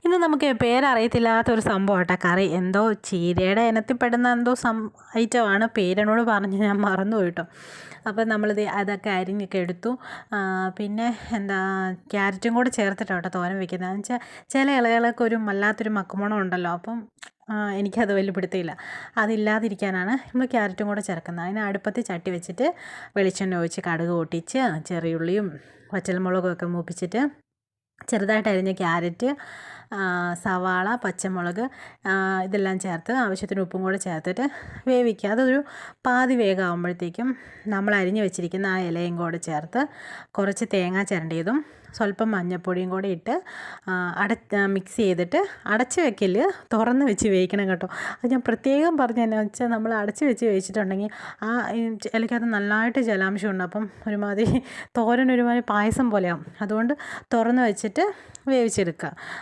ഇന്ന് നമുക്ക് പേരറിയത്തില്ലാത്തൊരു സംഭവം കേട്ടോ കറി. എന്തോ ചീരയുടെ ഇനത്തിൽപ്പെടുന്ന എന്തോ ഐറ്റമാണ്. പേരെന്നോട് പറഞ്ഞ് ഞാൻ മറന്നു പോയിട്ടോ. അപ്പോൾ നമ്മളിത് അതൊക്കെ അരിഞ്ഞൊക്കെ എടുത്തു. പിന്നെ എന്താ ക്യാരറ്റും കൂടെ ചേർത്തിട്ടാണ് കേട്ടോ തോരൻ വെക്കുന്നത്. എന്ന് വെച്ചാൽ ചില ഇലകൾക്ക് ഒരു വല്ലാത്തൊരു മക്കുമണം ഉണ്ടല്ലോ. അപ്പം എനിക്കത് വലിയ പിടുത്തമില്ല. അതില്ലാതിരിക്കാനാണ് നമ്മൾ ക്യാരറ്റും കൂടെ ചേർക്കുന്നത്. അതിന് അടുപ്പത്ത് ചട്ടി വെച്ചിട്ട് വെളിച്ചെണ്ണ ഒഴിച്ച് കടുക് പൊട്ടിച്ച് ചെറിയുള്ളിയും പച്ചമുളകും ഒക്കെ മൂപ്പിച്ചിട്ട് ചെറുതായിട്ട് അരിഞ്ഞ ക്യാരറ്റ്, സവാള, പച്ചമുളക് ഇതെല്ലാം ചേർത്ത് ആവശ്യത്തിന് ഉപ്പും കൂടെ ചേർത്തിട്ട് വേവിക്കുക. അതൊരു പാതി വേഗമാകുമ്പോഴത്തേക്കും നമ്മൾ അരിഞ്ഞ് വെച്ചിരിക്കുന്ന ആ ഇലയും കൂടെ ചേർത്ത് കുറച്ച് തേങ്ങ ചിരണ്ടിയതും സ്വല്പം മഞ്ഞൾപ്പൊടിയും കൂടെ ഇട്ട് മിക്സ് ചെയ്തിട്ട് അടച്ച് വെക്കല്, തുറന്ന് വെച്ച് വേവിക്കണം കേട്ടോ. അത് ഞാൻ പ്രത്യേകം പറഞ്ഞതെന്നു വെച്ചാൽ നമ്മൾ അടച്ച് വെച്ച് വേവിച്ചിട്ടുണ്ടെങ്കിൽ ആ ഇലയ്ക്കകത്ത് നല്ലതായിട്ട് ജലാംശമുണ്ട്. അപ്പം ഒരുമാതിരി തോരൻ ഒരുമാതിരി പായസം പോലെയാവും. അതുകൊണ്ട് തുറന്ന് വെച്ചിട്ട് വേവിച്ചെടുക്കുക.